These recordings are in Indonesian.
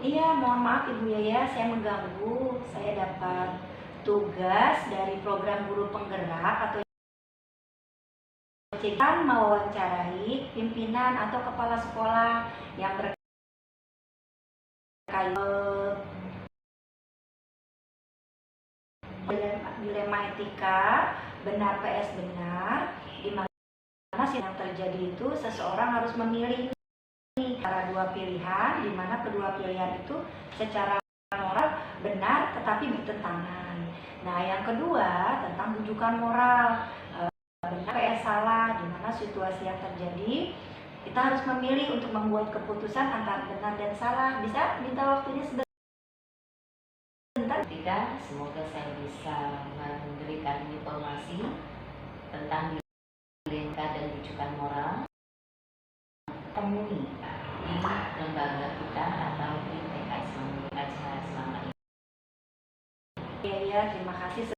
Iya, mohon maaf Ibu Yaya, saya mengganggu. Saya dapat tugas dari program guru penggerak atau kita mewawancarai pimpinan atau kepala sekolah yang berkait dilema etika, benar PS benar, di mana yang terjadi itu seseorang harus memilih antara dua pilihan, di mana kedua pilihan itu secara moral benar tetapi bertentangan. Nah, yang kedua tentang rujukan moral, benar PS salah, di mana situasi yang terjadi kita harus memilih untuk membuat keputusan antara benar dan salah. Bisa minta waktunya sebentar? Semoga saya bisa memberikan informasi tentang dilema dan rujukan moral. Temui di lembaga kita atau di TK selama ini. Ya, terima kasih.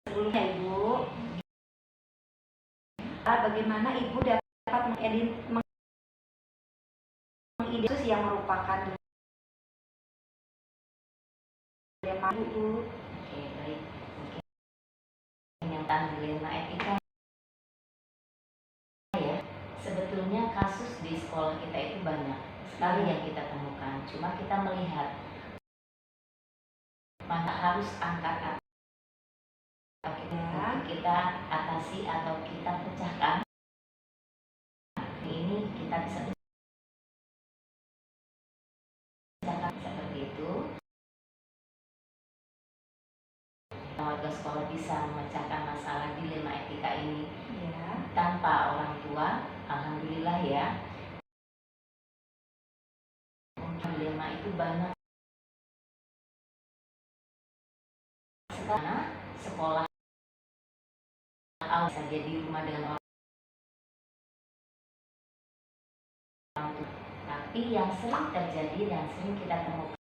Sebelumnya Ibu, bagaimana Ibu dapat mengidentifikasi yang merupakan dilema Ibu? Oke, baik. Mungkin tentang dilema etika ya. Sebetulnya kasus di sekolah kita itu banyak sekali yang kita temukan. Cuma kita melihat mana harus angkat kita atasi atau kita pecahkan. Ini kita bisa pecahkan seperti itu. Warga sekolah bisa memecahkan masalah dilema etika ini ya, tanpa orang tua. Alhamdulillah ya. Dilema itu banyak. Sekarang sekolah saja di rumah dengan orang tua. Tapi yang sering terjadi dan sering kita temukan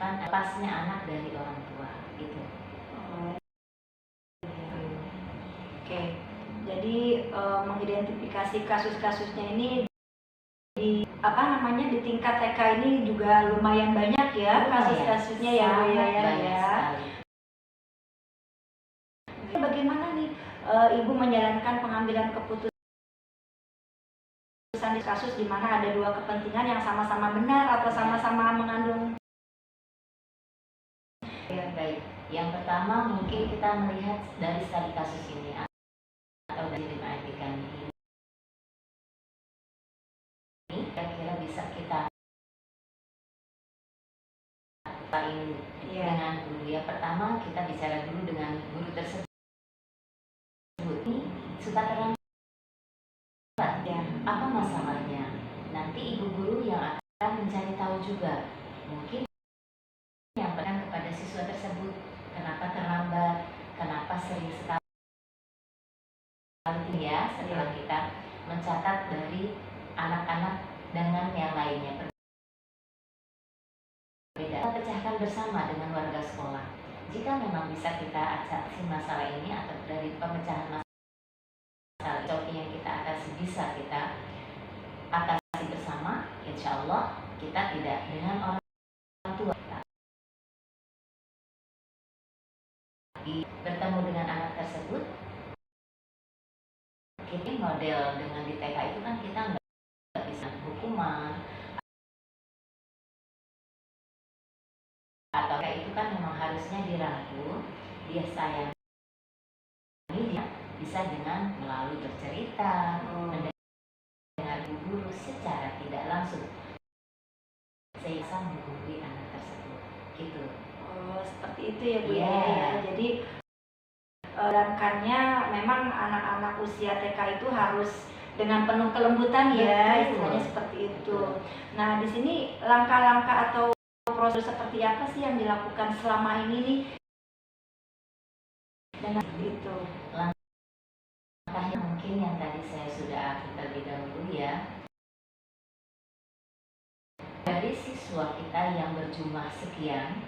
lepasnya anak dari orang tua itu. Oke, jadi mengidentifikasi kasus-kasusnya ini di di tingkat TK ini juga lumayan banyak ya kasus-kasusnya ya Bu ya. Bagaimana nih Ibu menjalankan pengambilan keputusan di kasus di mana ada dua kepentingan yang sama-sama benar atau sama-sama mengandung? Ya, baik. Yang pertama mungkin kita melihat dari studi kasus ini atau dari dilema etika ini. Kira-kira bisa kita ini dengan guru ya. Pertama kita bicara dulu dengan guru tersebut. Ini suka terlambat ya, apa masalahnya? Nanti ibu guru yang akan mencari tahu juga. Mungkin yang bertanya kepada siswa tersebut, kenapa terlambat, kenapa sering sekali ya, setelah kita mencatat dari anak-anak dengan yang lainnya. Kita pecahkan bersama dengan warga sekolah. Jika memang bisa kita atasi masalah ini atau dari pemecahan masalah yang kita atasi bisa kita atasi bersama, insya Allah kita tidak dengan orang tua. Bertemu dengan anak tersebut, ini model dengan di TK itu kan kita nggak bisa hukuman atau kayak itu kan memang harusnya dirangkul, dia sayang, dia bisa dengan melalui bercerita, mendengar guru secara tidak langsung. Saya bisa menghubungi anak tersebut, gitu. Oh, seperti itu ya Bu ya. Jadi gerakannya memang anak-anak usia TK itu harus dengan penuh kelembutan ya, istilahnya seperti itu. Nah, di sini langkah-langkah atau proses seperti apa sih yang dilakukan selama ini nih? Dengan itu. Langkahnya mungkin yang tadi saya sudah terlebih dahulu ya. Dari siswa kita yang berjumlah sekian,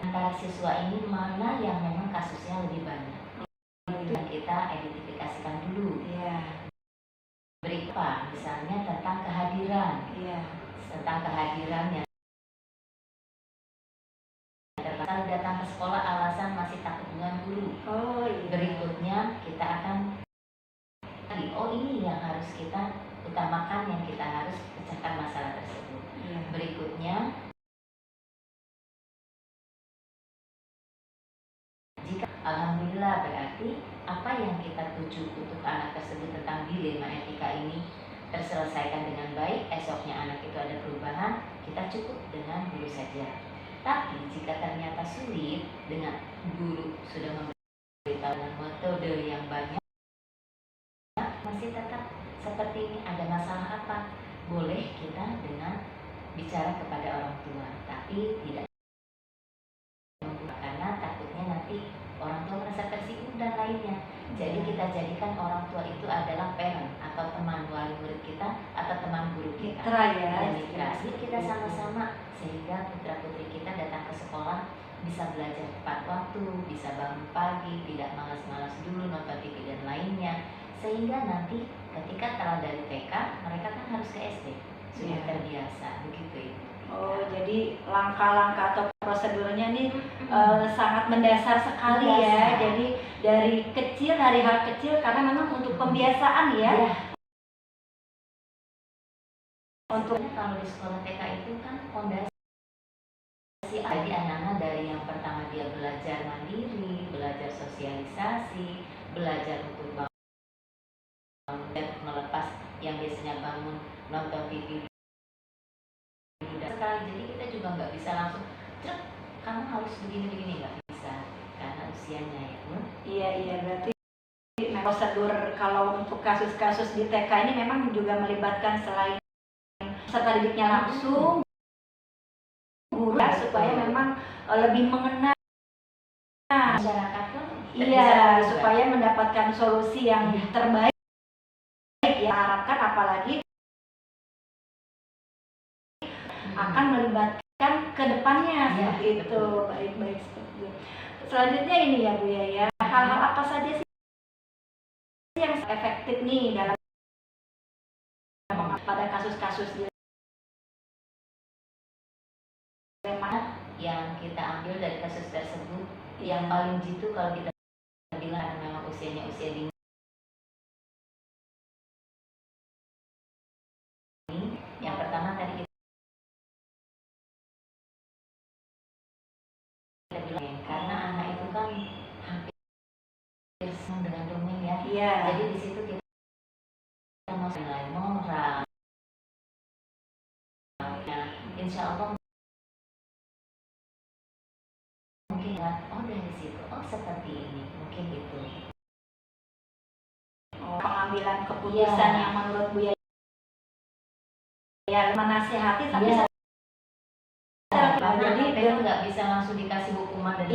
antara siswa ini mana yang memang kasusnya lebih banyak? gitu. yang kita identifikasikan dulu. Iya. Berapa? Misalnya tentang kehadiran. Iya. Tentang kehadiran yang kalau datang ke sekolah alasan masih takut dengan guru. Oh iya. Berikutnya kita akan ini yang harus kita utamakan, yang kita harus pecahkan masalah tersebut. Iya. Berikutnya, jika alhamdulillah berarti apa yang kita tuju untuk anak tersebut tentang dilema etika ini terselesaikan dengan baik, esoknya anak itu ada perubahan, kita cukup dengan guru saja. Tapi jika ternyata sulit, dengan guru sudah memberitahu dengan metode yang banyak, masih tetap seperti ini, ada masalah apa? Boleh kita dengan bicara kepada orang tua, tapi tidak karena takutnya nanti orang tua merasa tersinggung dan lainnya. Jadi kita jadikan orang tua itu adalah parent atau teman wali murid kita atau teman guru kita. Mitra ya. Dan mitra. Jadi kita sama-sama sehingga putra putri kita datang ke sekolah bisa belajar tepat waktu, bisa bangun pagi, tidak malas-malas dulu nonton TV dan lainnya. Sehingga nanti ketika telah dari TK mereka kan harus ke SD sudah terbiasa begitu ya. Oh jadi langkah-langkah atau prosedurnya ini sangat mendasar sekali ya. Jadi dari kecil, dari hal kecil karena memang untuk pembiasaan ya. Untuk kalau di sekolah TK itu kan fondasi. Jadi anak-anak dari yang pertama dia belajar mandiri, belajar sosialisasi, belajar untuk bangun, melepas yang biasanya bangun nonton TV sekali. Jadi kita juga nggak bisa langsung cek kamu harus begini nggak bisa karena usianya ya Bu. Iya berarti prosedur kalau untuk kasus-kasus di TK ini memang juga melibatkan selain peserta didiknya langsung guru ya, supaya memang lebih mengena masyarakat pun supaya mendapatkan solusi yang terbaik ya harapkan, apalagi akan melibatkan ke depannya seperti itu. Baik seperti itu. Selanjutnya ini ya Bu ya, hal-hal apa saja sih yang efektif nih dalam pada kasus-kasus yang kita ambil dari kasus tersebut yang paling jitu kalau kita bilang memang usianya usia dini. Yang pertama tadi kita bilang karena anak itu kan hampir senang dengan dongeng ya. Jadi di situ kita mau nilai moral. Insya Allah mungkin dari situ seperti ini mungkin itu. Pengambilan keputusan yang menurut Bu ya menasihati tapi jadi dia nggak bisa langsung dikasih hukuman dan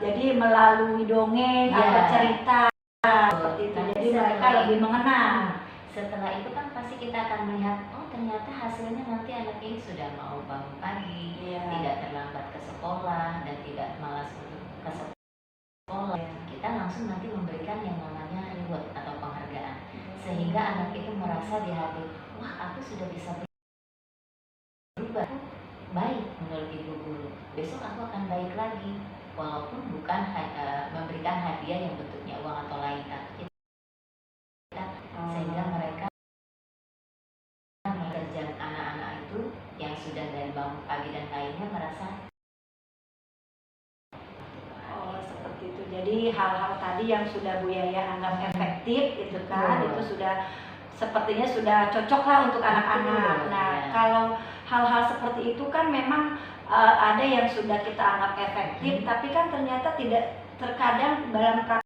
jadi melalui dongeng atau cerita seperti itu. Jadi mereka lebih mengena. Setelah itu kan pasti kita akan melihat ternyata hasilnya nanti anak ini sudah mau bangun pagi, tidak terlambat ke sekolah dan tidak malas untuk ke sekolah. Kita langsung nanti memberikan yang namanya reward atau penghargaan, sehingga anak itu merasa di hati, wah aku sudah bisa berubah, baik menurut ibu guru. Besok aku akan baik lagi, walaupun bukan memberikan hadiah yang bentuknya uang atau lain, tapi kita sehingga mereka mengerjakan anak-anak itu yang sudah dari bangun pagi dan lainnya merasa seperti itu. Jadi hal-hal tadi yang sudah Bu Yaya anggap efektif itu kan itu sudah sepertinya sudah cocok lah untuk anak-anak. Nah kalau hal-hal seperti itu kan memang ada yang sudah kita anggap efektif tapi kan ternyata tidak, terkadang dalam praktek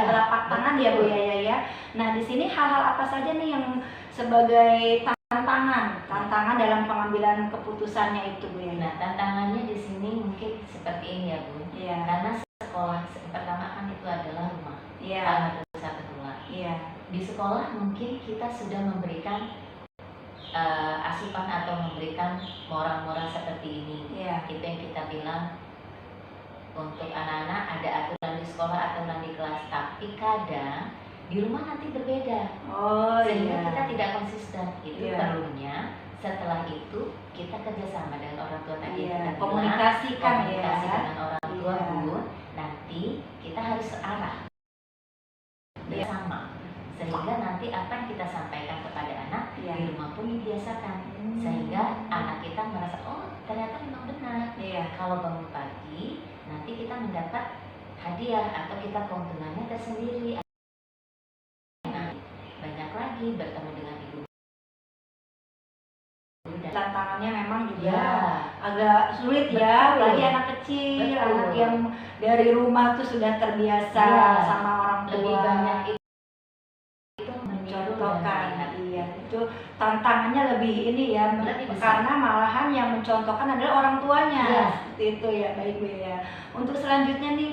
lapak tangan ya Bu Yaya ya. Nah di sini hal-hal apa saja nih yang sebagai tantangan dalam pengambilan keputusannya itu Bu Yaya? Nah tantangannya di sini mungkin seperti ini ya Bu. Karena sekolah pertama kan itu adalah rumah. Satu rumah. Di sekolah mungkin kita sudah memberikan asupan atau memberikan moral-moral seperti ini. Itu yang kita bilang untuk anak-anak ada aturan di sekolah, aturan di kelas, tapi kadang di rumah nanti berbeda. Sehingga kita tidak konsisten. Itu perlunya setelah itu kita kerjasama dengan orang tua tadi. Kita komunikasikan komunikasi dengan orang tua, Bun. Nanti kita harus searah bersama. Sehingga nanti apa yang kita sampaikan kepada anak di rumah pun dibiasakan. Sehingga anak kita merasa, oh ternyata memang benar. Kalau bangun pagi nanti kita mendapat hadiah atau kita keuntungannya tersendiri. Nah, banyak lagi bertemu dengan ibu. Tantangannya memang juga agak sulit ya, apalagi anak kecil, anak yang dari rumah tuh sudah terbiasa sama orang tua. Lebih banyak itu mencontohkan, itu tantangannya lebih ini ya, lebih karena malahan yang mencontohkan adalah orang tuanya. Seperti itu ya, baik Bu ya. Untuk selanjutnya nih,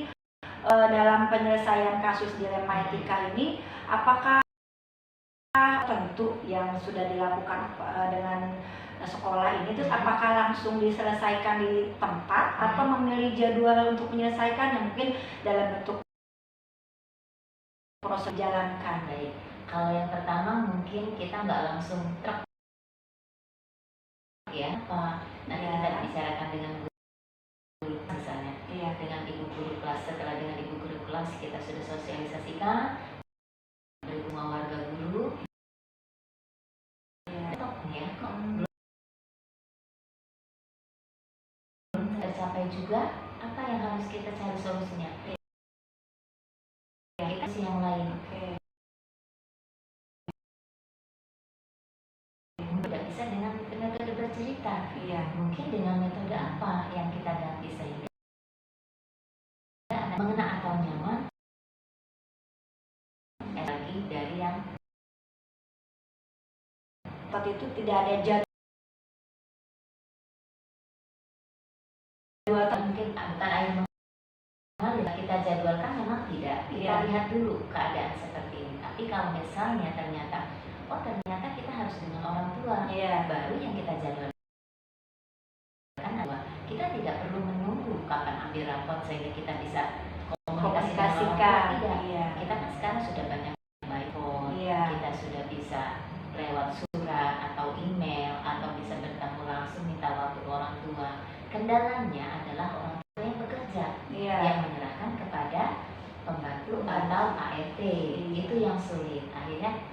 dalam penyelesaian kasus dilema etika ini, apakah tentu yang sudah dilakukan dengan sekolah ini, terus apakah langsung diselesaikan di tempat atau memilih jadwal untuk menyelesaikannya, mungkin dalam bentuk proses jalankan? Baik, kalau yang pertama mungkin kita nggak langsung truk ya, nanti kita bicarakan dengan guru misalnya, dengan ibu guru kelas. Setelah dengan ibu guru kelas kita sudah sosialisasikan dari semua warga guru, tercapai juga, apa yang harus kita cari solusinya? Kita sih yang lain. Tidak bisa dengan metode bercerita. Mungkin dengan metode apa yang kita ganti sehingga anak mengena atau nyaman lagi dari yang seperti itu. Tidak ada jadwal, mungkin bukan air mengalir kita jadwalkan, memang tidak. Kita lihat dulu keadaan seperti ini. Tapi kalau misalnya ternyata kita harus dengan orang tua, baru yang kita jadwalkan. Kita tidak perlu menunggu kapan ambil rapot sehingga kita bisa komunikasikan. Kita kan sekarang sudah banyak by phone, kita sudah bisa lewat surat atau email atau bisa bertemu langsung minta waktu orang tua. Kendalanya adalah orang tua yang bekerja, yang menyerahkan kepada pembantu atau ART. Itu yang sulit. Akhirnya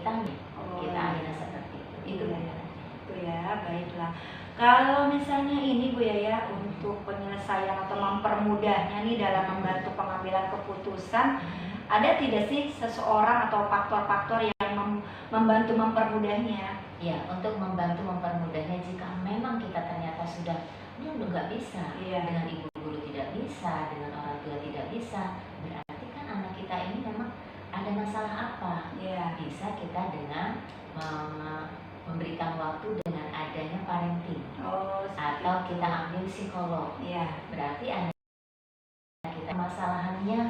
kita akhirnya seperti itu. Itu ya, baiklah. Kalau misalnya ini Bu ya, untuk penyelesaian atau mempermudahnya nih dalam membantu pengambilan keputusan, ada tidak sih seseorang atau faktor-faktor yang membantu mempermudahnya? Ya, untuk membantu mempermudahnya, jika memang kita ternyata sudah nggak bisa, dengan ibu guru tidak bisa, dengan orang tua tidak bisa, berarti kan anak kita ini memang ada masalah apa? Bisa kita dengan memberikan waktu dengan adanya parenting, atau kita ambil psikolog. Berarti anak kita masalahannya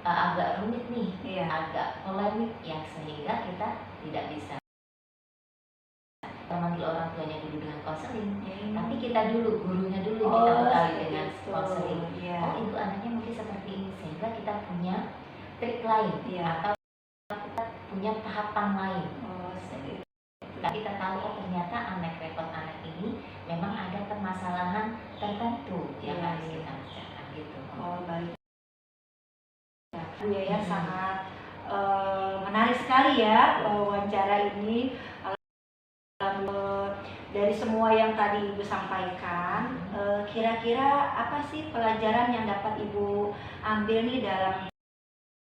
agak rumit nih, agak polemik ya, sehingga kita tidak bisa memanggil orang tuanya dulu dengan konseling, tapi kita dulu, gurunya dulu kita bekali dengan konseling. Itu anaknya mungkin seperti ini, sehingga kita punya trik lain, atau kita punya tahapan lain. Kita tahu, ternyata anak ini memang ada permasalahan tertentu yang harus kita bicarakan gitu. Baik. Bu Yaya sangat menarik sekali ya wawancara ini. Dari semua yang tadi Ibu sampaikan, kira-kira apa sih pelajaran yang dapat Ibu ambil nih dalam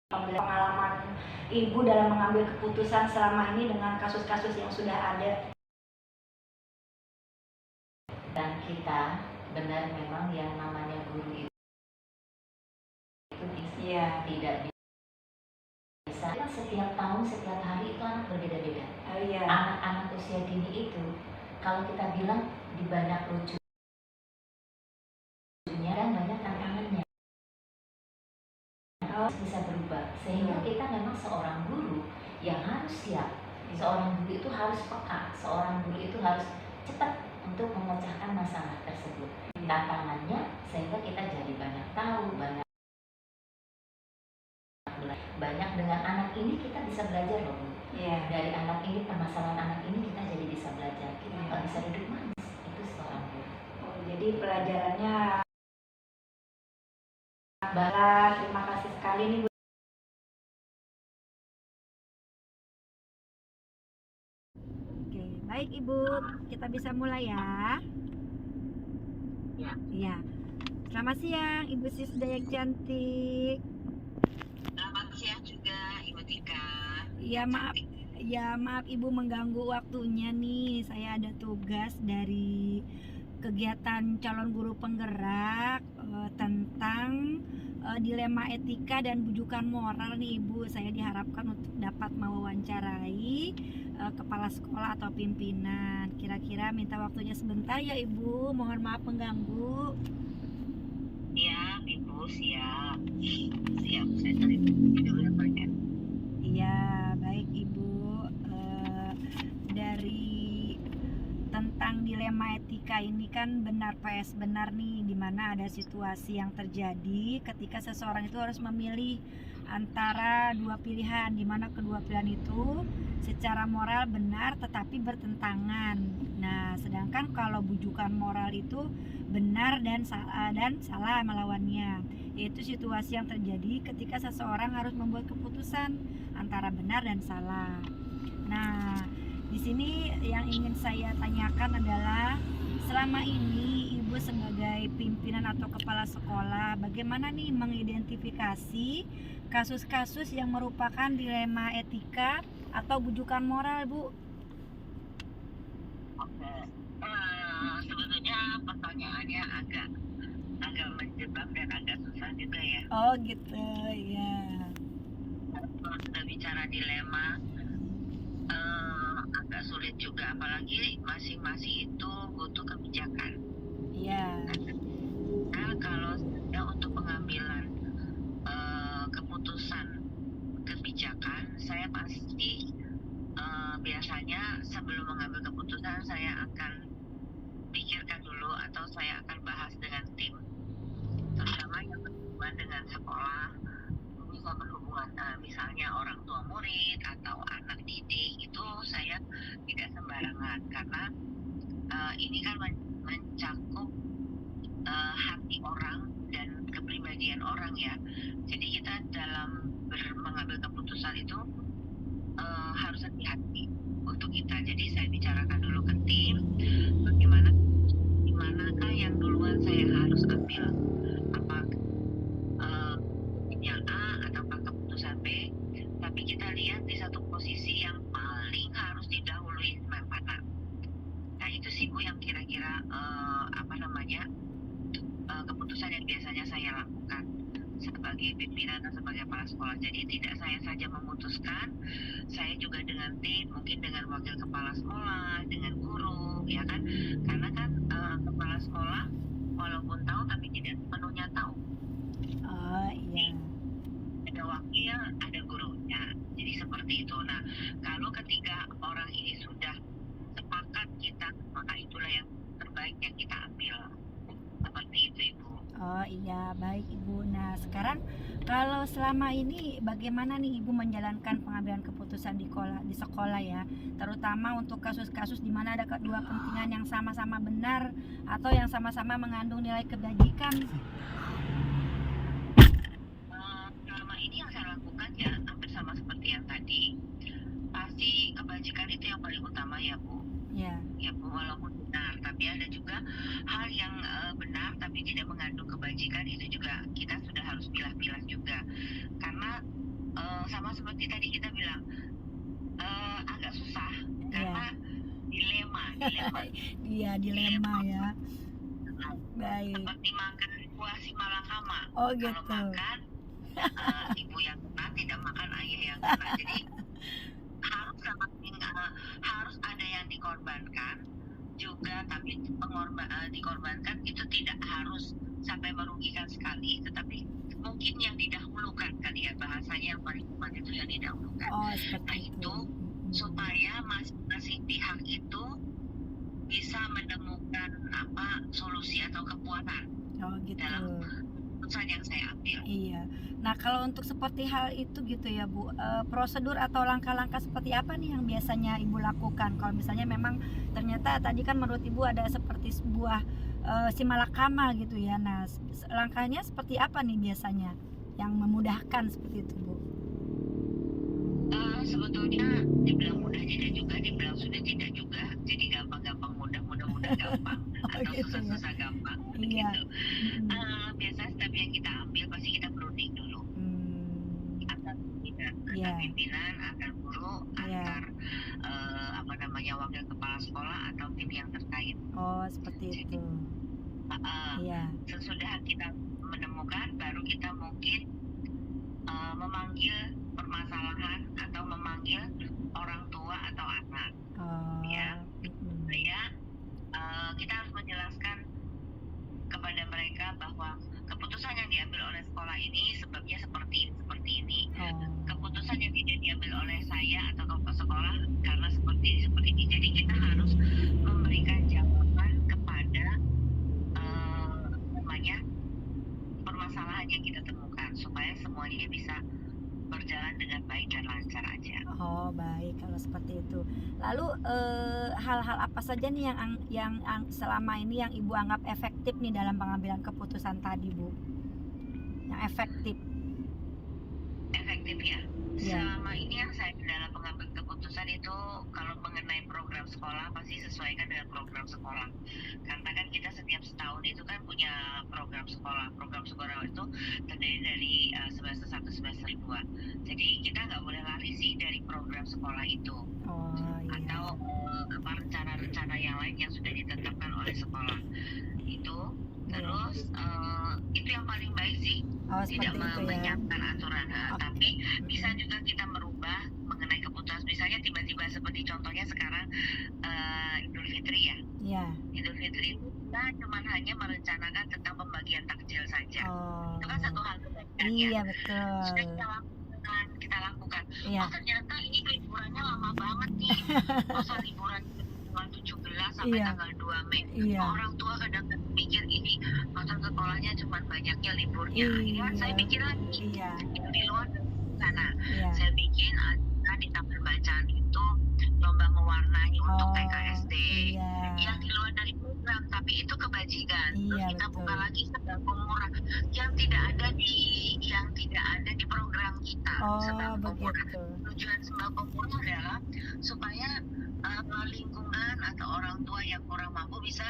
pengalaman Ibu dalam mengambil keputusan selama ini dengan kasus-kasus yang sudah ada? Dan kita benar memang yang namanya guru itu tidak bisa. Setiap tahun, setiap hari itu anak berbeda-beda. Anak-anak usia dini itu, kalau kita bilang di banyak lucunya dan banyak tantangannya, bisa berubah. Sehingga kita memang seorang guru yang harus siap. Seorang guru itu harus peka. Seorang guru itu harus cepat untuk memecahkan masalah tersebut. Tantangannya sehingga dengan anak ini kita bisa belajar loh Bu. Iya. Dari anak ini, permasalahan anak ini kita jadi bisa belajar. Kita Iya. nggak bisa duduk manis. Itu seorang Bu. Oh, jadi pelajarannya terima kasih sekali nih Bu. Oke, baik Ibu, kita bisa mulai ya. Ya. Iya. Selamat siang Ibu Sisda yang cantik. Selamat siang juga Ibu Tika. Iya, maaf Ibu mengganggu waktunya nih. Saya ada tugas dari kegiatan calon guru penggerak tentang dilema etika dan bujukan moral nih Ibu. Saya diharapkan untuk dapat mewawancarai kepala sekolah atau pimpinan. Kira-kira minta waktunya sebentar ya Ibu. Mohon maaf mengganggu. Siap Ibu, siap. Siap, saya terima. Iya, baik Ibu. Dari tentang dilema etika ini kan benar PS benar nih, dimana ada situasi yang terjadi ketika seseorang itu harus memilih antara dua pilihan, dimana kedua pilihan itu secara moral benar tetapi bertentangan. Nah, sedangkan kalau bujukan moral itu benar dan salah melawannya, yaitu situasi yang terjadi ketika seseorang harus membuat keputusan antara benar dan salah. Nah, di sini yang ingin saya tanyakan adalah selama ini Ibu sebagai pimpinan atau kepala sekolah, bagaimana nih mengidentifikasi kasus-kasus yang merupakan dilema etika atau bujukan moral, Bu? Oke. Sebetulnya pertanyaannya agak menjebak dan agak susah juga ya. Oh gitu, ya. Kalau sudah bicara dilema, agak sulit juga, apalagi masing-masing itu butuh kebijakan. Iya. Nah, kalau saya untuk pengambilan keputusan kebijakan, saya pasti biasanya sebelum mengambil keputusan saya akan pikirkan dulu atau saya akan bahas dengan tim, terutama yang berhubungan dengan sekolah, bisa berhubungan misalnya orang tua murid atau anak didik, itu saya tidak sembarangan karena ini kan mencakup hati orang dan kepribadian orang ya. Jadi kita dalam mengambil keputusan itu harus hati-hati untuk kita. Jadi saya bicarakan dulu ke tim, dimanakah yang duluan saya harus ambil, apa yang A atau keputusan B. Tapi kita lihat di satu posisi yang paling harus didahului mana. Nah itu sih Bu yang kira-kira keputusan yang biasanya saya lakukan sebagai pimpinan dan sebagai kepala sekolah. Jadi tidak saya saja memutuskan, saya juga dengan tim, mungkin dengan wakil kepala sekolah, dengan guru, ya kan? Karena kan kepala sekolah walaupun tahu tapi tidak sepenuhnya tahu. Oh iya. Ada wakil, ada gurunya. Jadi seperti itu. Nah, kalau ketika orang ini sudah sepakat kita, maka itulah yang terbaik yang kita ambil. Seperti itu Ibu. Oh iya, baik Ibu. Nah, sekarang kalau selama ini bagaimana nih Ibu menjalankan pengambilan keputusan di sekolah ya, terutama untuk kasus-kasus di mana ada kedua kepentingan yang sama-sama benar atau yang sama-sama mengandung nilai kebajikan? Selama ini yang saya lakukan ya hampir sama seperti yang tadi. Pasti kebajikan itu yang paling utama ya Bu. Ya. Ya Bu, walaupun benar, tapi ada juga hal yang benar tapi tidak mengandung kebajikan, itu juga kita sudah harus pilah-pilah juga. Karena sama seperti tadi kita bilang agak susah karena dilema. Iya, dilema ya. Baik. Seperti makan buah si malakama. Oh gitu. Kalau makan ibu yang kena, tidak makan ayah yang kena. Jadi harus ada yang dikorbankan juga, tapi dikorbankan itu tidak harus sampai merugikan sekali, tetapi mungkin yang didahulukan kali ya, bahasanya yang paling tepat itu yang didahulukan. Nah itu supaya masing-masing pihak itu bisa menemukan solusi atau kekuatan gitu. dalam keputusan yang saya ambil. Iya. Nah, kalau untuk seperti hal itu gitu ya Bu, prosedur atau langkah-langkah seperti apa nih yang biasanya Ibu lakukan? Kalau misalnya memang ternyata tadi kan menurut Ibu ada seperti sebuah simalakama gitu ya. Nah, langkahnya seperti apa nih biasanya yang memudahkan seperti itu Bu? Sebetulnya dibilang mudah tidak juga, dibilang sudah tidak juga. Jadi gampang-gampang mudah, mudah-mudah gampang, Oh atau gitu ya. susah-susah gampang, Iya. begitu. Mm-mm. Biasa step yang kita ambil pasti kita berunding dulu Hmm. antar pimpinan, Iya. antar guru, Iya. antar wakil kepala sekolah atau tim yang terkait. Oh, seperti Jadi itu. Iya. sesudah kita menemukan, baru kita mungkin memanggil permasalahan atau memanggil orang tua atau anak, Oh. ya. Mm-mm. Supaya kita harus menjelaskan kepada mereka bahwa keputusan yang diambil oleh sekolah ini sebabnya seperti ini. Oh. Keputusan yang tidak diambil oleh saya atau kepala sekolah karena seperti ini. Jadi kita harus memberikan jawaban kepada permasalahan yang kita temukan supaya semuanya bisa berjalan dengan baik dan lancar aja. Oh, baik kalau seperti itu. Lalu hal-hal apa saja nih yang selama ini yang Ibu anggap efektif nih dalam pengambilan keputusan tadi, Bu? Yang efektif. Efektif ya. Iya. Selama ini yang saya dalam pengambil keputusan itu kalau mengenai program sekolah pasti sesuaikan dengan program sekolah. Karena kan kita setiap setahun itu kan punya program sekolah. Program sekolah itu terdiri dari semester 1, semester 2. Jadi kita nggak boleh lari sih dari program sekolah itu. Oh, iya. Atau rencana-rencana yang lain yang sudah ditetapkan oleh sekolah itu. Terus itu yang paling baik sih. Oh, Tidak seperti itu ya. menyiapkan aturan, Oke. tapi bisa juga kita merubah mengenai keputusan. Misalnya tiba-tiba seperti contohnya sekarang Idul Fitri ya. Iya. Idul Fitri itu kita cuma hanya merencanakan tentang pembagian takjil saja. Oh. Itu kan satu hal kebaikan ya. Iya, betul. Sudah kita lakukan. Iya. Oh ternyata ini liburannya lama banget nih. Masa liburan tanggal 17 sampai Iya. tanggal 2 Mei. Iya. Orang tua kadang-kadang mikir ini masa sekolahnya cuma banyaknya liburnya. Iya. Saya pikir lagi Iya. itu di luar sana. Iya. Saya bikin ada di taman bacaan itu lomba mewarnai untuk Oh, TKSD. iya. Yang di luar dari program, tapi itu kebajikan. Terus Iya, kita betul. buka lagi sembako murah yang tidak ada di program kita. Oh, Sembako murah. begitu. Tujuan sembako murah adalah supaya lingkungan atau orang tua yang kurang mampu bisa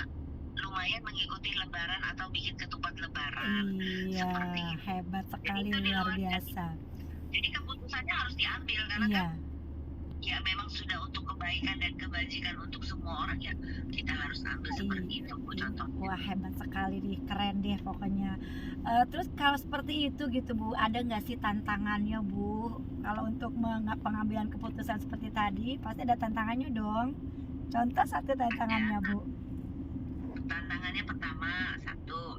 lumayan mengikuti lebaran atau bikin ketupat lebaran. Iya, Seperti itu. hebat sekali, Jadi itu di luar luar biasa. Jadi keputusannya harus diambil karena Iya. kan ya memang sudah untuk kebaikan dan kebajikan untuk semua orang ya kita harus ambil seperti itu Bu, contohnya. Wah, hebat sekali nih, keren deh pokoknya. Terus kalau seperti itu gitu Bu, ada nggak sih tantangannya Bu? Kalau untuk pengambilan keputusan seperti tadi, pasti ada tantangannya dong. Contoh satu tantangannya Bu. Tantangannya pertama satu,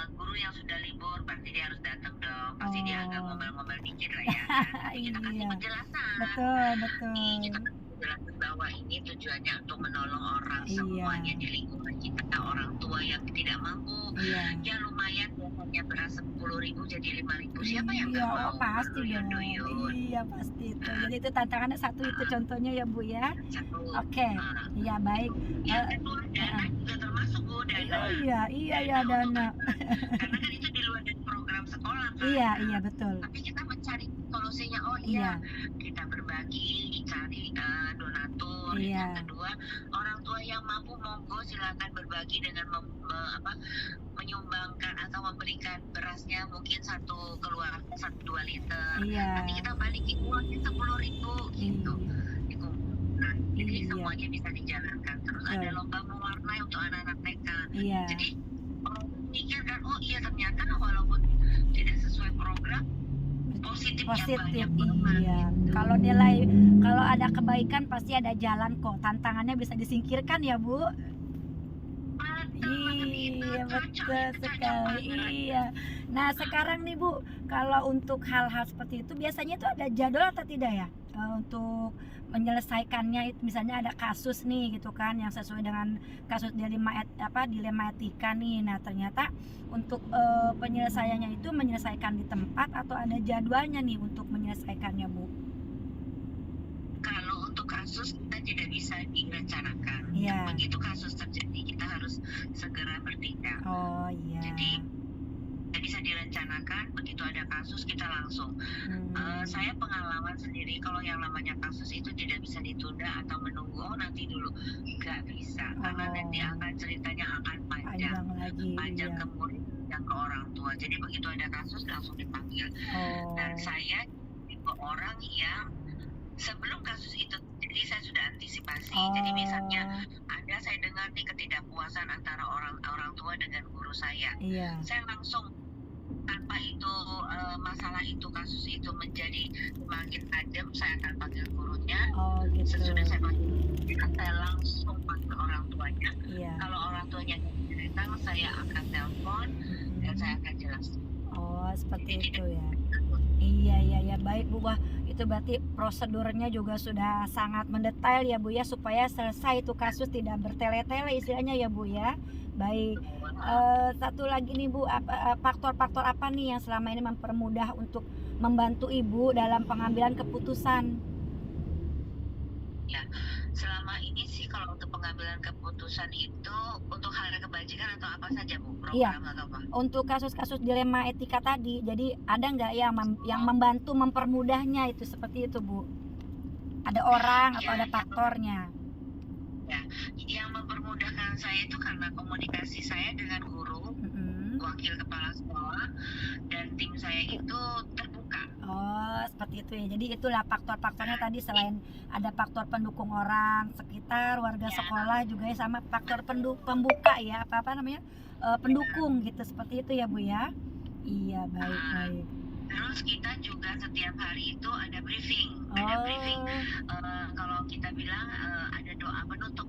guru yang sudah libur pasti dia harus datang dong, pasti dia agak ngomel-ngomel dikit lah ya kan. Tapi kita kasih Iya. penjelasan. Betul, betul. Kita kasih penjelasan bahwa ini tujuannya untuk menolong orang Iya. semuanya di lingkungan kita, orang tua yang tidak mampu. Iya. Ya lumayan biasanya beras 10.000 jadi 5.000. Siapa yang Iya, nggak mau? oh, pasti dong. Berduyun-duyun. Iya, pasti itu. Jadi itu tantangannya satu itu contohnya ya Bu ya. Satu. Oke. Iya, baik. Yang kedua dana juga termasuk Bu, dana. Iya ya dana. Karena kan itu di luar dari program sekolah kan. Iya betul. Tapi kita mencari solusinya. Oh Iya. kita berbagi, cari donatur. Iya. Yang kedua, orang tua yang mampu monggo silakan berbagi dengan menyumbangkan atau memberikan berasnya mungkin satu keluarga 1-2 liter. Iya. Nanti kita balikin uangnya 10.000 gitu. Dikumpulkan. Jadi Iya. semuanya bisa dijalankan. Terus Betul. ada lomba mewarnai untuk anak-anak TK. Iya. Jadi orang mikir kan, oh iya ternyata walaupun tidak sesuai program positif Positif, banyak banget. iya. Kalau ada kebaikan pasti ada jalan kok. Tantangannya bisa disingkirkan ya Bu. Iya, betul sekali. Iya. Nah, sekarang nih Bu, kalau untuk hal-hal seperti itu biasanya itu ada jadwal atau tidak ya? untuk menyelesaikannya. Misalnya ada kasus nih gitu kan yang sesuai dengan kasus dilema etika nih. Nah ternyata untuk penyelesaiannya itu menyelesaikan di tempat atau ada jadwalnya nih untuk menyelesaikannya, Bu? Kalau untuk kasus kita tidak bisa direncanakan. Iya. Begitu kasus terjadi kita harus segera bertindak. Oh iya. Jadi tidak bisa direncanakan, begitu ada kasus kita langsung. Saya pengalaman sendiri kalau yang namanya kasus itu tidak bisa ditunda atau menunggu nanti dulu, nggak bisa, karena nanti akan ceritanya akan panjang lagi, ke murid dan ke orang tua. Jadi begitu ada kasus langsung dipanggil. Dan saya tipe orang yang sebelum kasus itu jadi saya sudah antisipasi. Jadi misalnya ada saya dengar nih ketidakpuasan antara orang tua dengan guru saya. Saya langsung tanpa itu masalah itu kasus itu menjadi semakin tajam, saya akan panggil gurunya. Sesudah saya panggil, saya langsung panggil orang tuanya. Kalau orang tuanya cerita, saya akan telepon dan saya akan jelaskan. Seperti itu ya. Iya, baik Bu. Wah, itu berarti prosedurnya juga sudah sangat mendetail ya Bu ya, supaya selesai itu kasus tidak bertele-tele istilahnya ya Bu ya. Baik. Satu lagi nih Bu, faktor-faktor apa nih yang selama ini mempermudah untuk membantu Ibu dalam pengambilan keputusan? Ya, selama ini sih kalau untuk pengambilan keputusan itu untuk hal kebajikan atau apa saja Bu? Program atau apa? Untuk kasus-kasus dilema etika tadi, jadi ada nggak yang membantu mempermudahnya itu seperti itu Bu? Ada orang atau ada faktornya? Ya, yang mempermudahkan saya itu karena komunikasi saya dengan guru, wakil kepala sekolah, dan tim saya itu terbuka. Seperti itu ya. Jadi itulah faktor-faktornya tadi, selain ada faktor pendukung orang sekitar, warga sekolah juga ya, sama faktor pembuka ya, pendukung gitu, seperti itu ya Bu ya. Iya, baik. Terus kita juga setiap hari itu ada briefing. Kalau kita bilang ada doa penutup.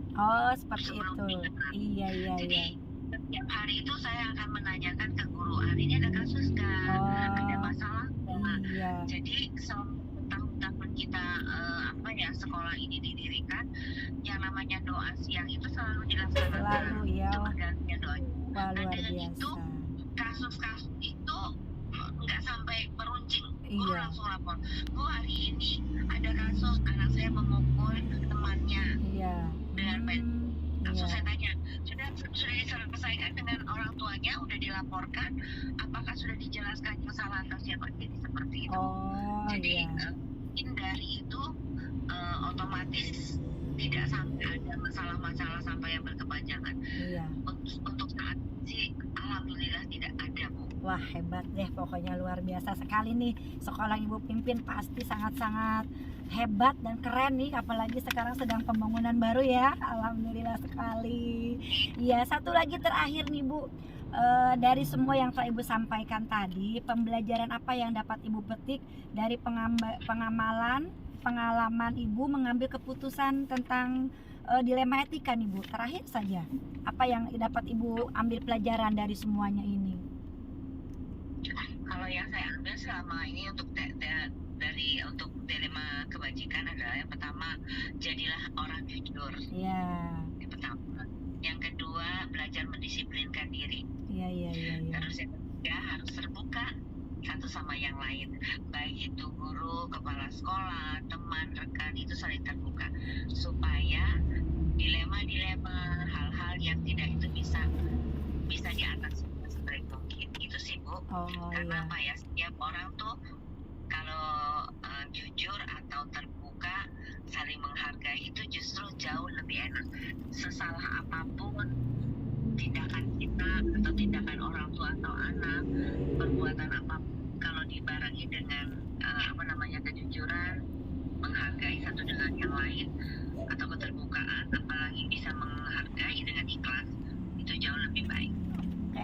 Seperti itu. Iya. Jadi setiap hari itu saya akan menanyakan ke guru, hari ini ada kasus nggak? Ada masalah nggak? Jadi tahun-tahun kita sekolah ini didirikan, yang namanya doa siang itu selalu dilaksanakan. Ya. Itu doanya. Luar dengan biasa. itu kasus-kasus itu nggak sampai meruncing. Guru langsung lapor, Bu hari ini ada kasus anak saya memukul temannya. Dengan langsung saya tanya, sudah diselesaikan dengan orang tuanya, sudah dilaporkan, apakah sudah dijelaskan yang salah atas siapa? Jadi seperti itu. Jadi dari itu otomatis tidak sampai ada masalah-masalah sampai yang berkepanjangan. Untuk saat ini sih alhamdulillah tidak ada Bu. Wah, hebat deh, pokoknya luar biasa sekali nih. Sekolah Ibu pimpin pasti sangat-sangat hebat dan keren nih, apalagi sekarang sedang pembangunan baru ya. Alhamdulillah sekali. Ya, satu lagi terakhir nih Bu, dari semua yang telah Ibu sampaikan tadi, pembelajaran apa yang dapat Ibu petik dari pengalaman Ibu mengambil keputusan tentang dilema etika nih Bu? Terakhir saja, apa yang dapat Ibu ambil pelajaran dari semuanya ini? Kalau yang saya ambil selama ini untuk untuk dilema kebajikan adalah yang pertama, jadilah orang jujur. Yang pertama. Yang kedua, belajar mendisiplinkan diri. Terus yang ketiga, harus terbuka satu sama yang lain, baik itu guru, kepala sekolah, teman, rekan, itu saling terbuka supaya dilema-dilema, hal-hal yang tidak itu bisa diatasi sebaik mungkin. Itu sih Bu. Karena apa ya, setiap orang tuh kalau jujur atau terbuka, saling menghargai, itu justru jauh lebih enak. Sesalah apapun tindakan kita atau tindakan orang tua atau anak, perbuatan apapun, kalau dibarengi dengan kejujuran, menghargai satu dengan yang lain, atau keterbukaan, apalagi bisa menghargai dengan ikhlas, itu jauh lebih baik.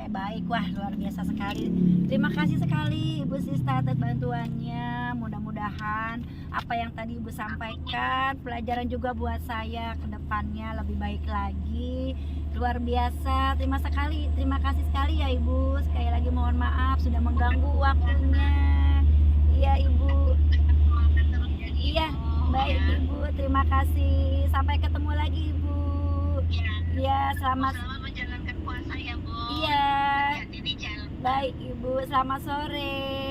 Baik, wah luar biasa sekali. Terima kasih sekali Ibu Sista atas bantuannya. Mudah-mudahan apa yang tadi Ibu sampaikan pelajaran juga buat saya ke depannya lebih baik lagi. Luar biasa. Terima kasih sekali ya Ibu. Sekali lagi mohon maaf sudah mengganggu waktunya. Iya Ibu. Iya, kasih. Sampai ketemu lagi Ibu. Ya. Ya, selamat. Selamat menjalankan puasa ya Bu. Iya. Hati-hati di jalan. Baik Ibu, selamat sore.